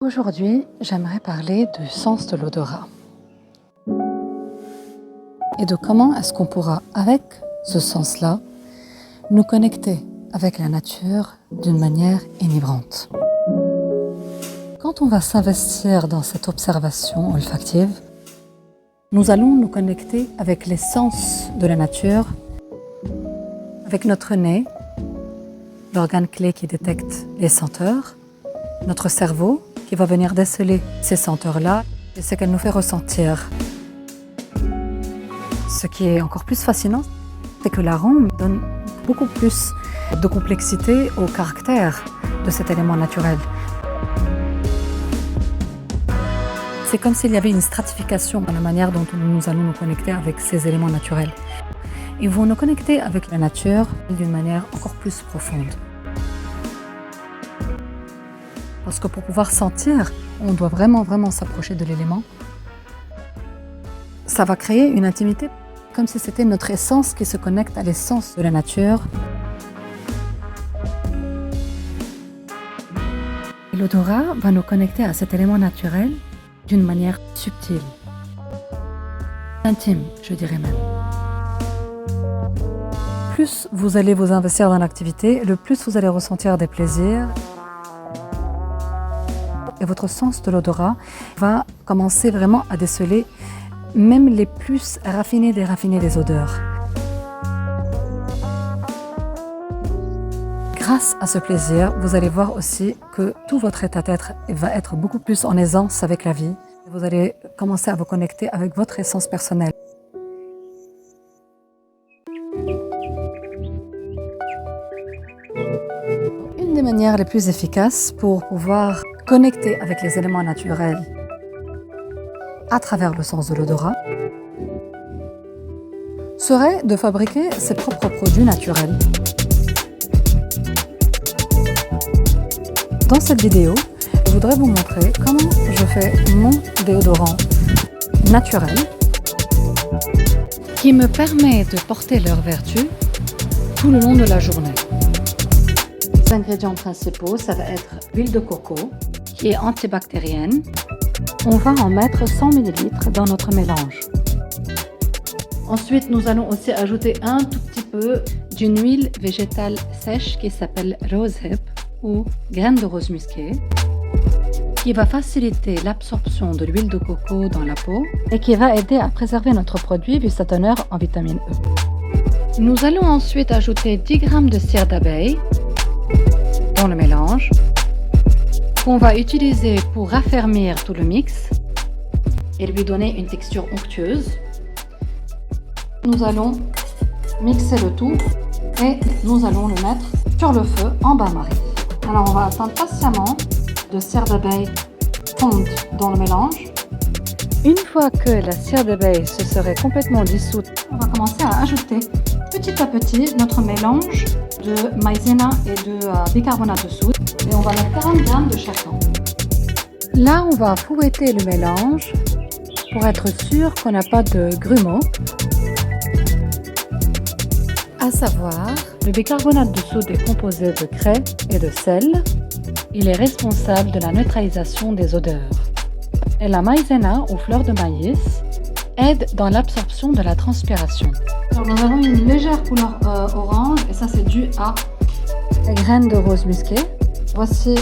Aujourd'hui, j'aimerais parler du sens de l'odorat et de comment est-ce qu'on pourra, avec ce sens-là, nous connecter avec la nature d'une manière enivrante. Quand on va s'investir dans cette observation olfactive, nous allons nous connecter avec les sens de la nature, avec notre nez, l'organe clé qui détecte les senteurs, notre cerveau qui va venir déceler ces senteurs-là et ce qu'elles nous fait ressentir. Ce qui est encore plus fascinant, c'est que l'arôme donne beaucoup plus de complexité au caractère de cet élément naturel. C'est comme s'il y avait une stratification dans la manière dont nous allons nous connecter avec ces éléments naturels. Ils vont nous connecter avec la nature d'une manière encore plus profonde. Parce que pour pouvoir sentir, on doit vraiment s'approcher de l'élément. Ça va créer une intimité, comme si c'était notre essence qui se connecte à l'essence de la nature. Et l'odorat va nous connecter à cet élément naturel d'une manière subtile, intime, je dirais même. Plus vous allez vous investir dans l'activité, le plus vous allez ressentir des plaisirs. Et votre sens de l'odorat va commencer vraiment à déceler même les plus raffinés des odeurs. Grâce à ce plaisir, vous allez voir aussi que tout votre état d'être va être beaucoup plus en aisance avec la vie. Vous allez commencer à vous connecter avec votre essence personnelle. Une des manières les plus efficaces pour pouvoir connecter avec les éléments naturels à travers le sens de l'odorat serait de fabriquer ses propres produits naturels. Dans cette vidéo, je voudrais vous montrer comment je fais mon déodorant naturel qui me permet de porter leurs vertus tout le long de la journée. Les ingrédients principaux, ça va être l'huile de coco qui est antibactérienne. On va en mettre 100 ml dans notre mélange. Ensuite, nous allons aussi ajouter un tout petit peu d'une huile végétale sèche qui s'appelle rosehip ou graines de rose musquée, qui va faciliter l'absorption de l'huile de coco dans la peau et qui va aider à préserver notre produit vu sa teneur en vitamine E. Nous allons ensuite ajouter 10 g de cire d'abeille dans le mélange qu'on va utiliser pour raffermir tout le mix et lui donner une texture onctueuse. Nous allons mixer le tout et nous allons le mettre sur le feu en bain-marie. Alors on va attendre patiemment de cire d'abeille fonde dans le mélange. Une fois que la cire d'abeille se serait complètement dissoute, on va commencer à ajouter petit à petit notre mélange de maïzena et de bicarbonate de soude. Et on va mettre 40 g de chacun. Là, on va fouetter le mélange pour être sûr qu'on n'a pas de grumeaux. À savoir, le bicarbonate de soude est composé de craie et de sel. Il est responsable de la neutralisation des odeurs. Et la maïzena ou fleur de maïs aide dans l'absorption de la transpiration. Alors, nous avons une légère couleur orange et ça c'est dû à les graines de rose musquée. Voici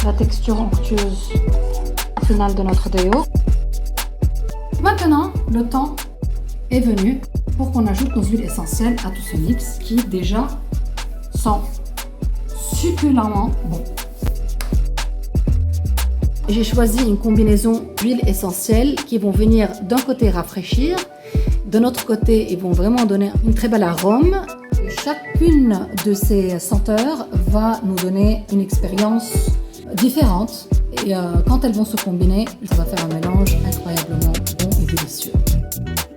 la texture onctueuse finale de notre déo. Maintenant, le temps est venu pour qu'on ajoute nos huiles essentielles à tout ce mix qui déjà sent succulemment bon. J'ai choisi une combinaison d'huiles essentielles qui vont venir d'un côté rafraîchir, de notre côté ils vont vraiment donner une très belle arôme. Chacune de ces senteurs va nous donner une expérience différente et quand elles vont se combiner, ça va faire un mélange incroyablement bon et délicieux.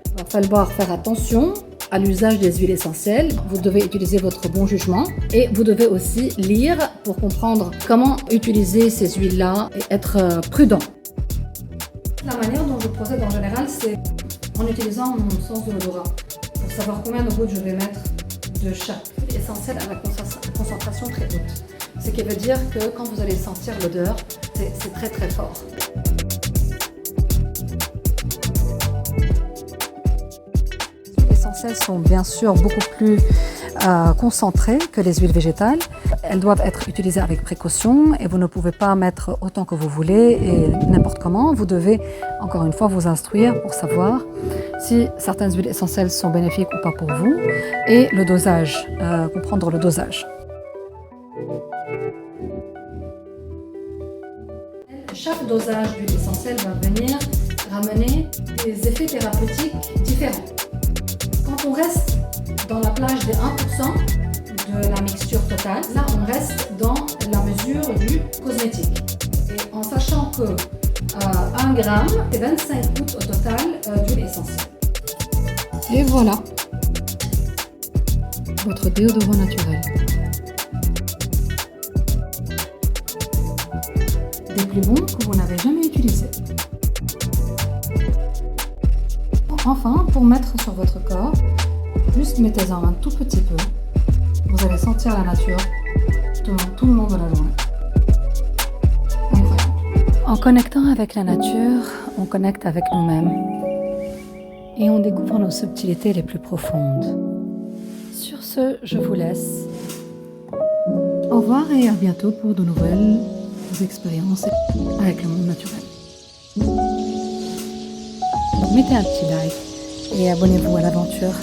Il va falloir faire attention à l'usage des huiles essentielles. Vous devez utiliser votre bon jugement et vous devez aussi lire pour comprendre comment utiliser ces huiles-là et être prudent. La manière dont je procède en général, c'est en utilisant mon sens de l'odorat pour savoir combien de gouttes je vais mettre de chaque huile essentielle à la concentration très haute. Ce qui veut dire que quand vous allez sentir l'odeur, c'est c'est très très fort. Les huiles essentielles sont bien sûr beaucoup plus concentrées que les huiles végétales. Elles doivent être utilisées avec précaution et vous ne pouvez pas mettre autant que vous voulez et n'importe comment. Vous devez encore une fois vous instruire pour savoir si certaines huiles essentielles sont bénéfiques ou pas pour vous et le dosage, comprendre le dosage. Chaque dosage d'huile essentielle va venir ramener des effets thérapeutiques différents. Quand on reste dans la plage des 1% de la mixture totale, là on reste dans la mesure du cosmétique. Et en sachant que 1 gramme, c'est 25 gouttes au total d'huile essentielle. Et voilà, votre déodorant naturel. Des plus bons que vous n'avez jamais utilisés. Enfin, pour mettre sur votre corps, juste mettez-en un tout petit peu. Vous allez sentir la nature tout le long de la journée. Incroyable. En connectant avec la nature, on connecte avec nous-mêmes. Et on découvre nos subtilités les plus profondes. Sur ce, je vous laisse. Au revoir et à bientôt pour de nouvelles expériences avec le monde naturel. Mettez un petit like et abonnez-vous à l'aventure.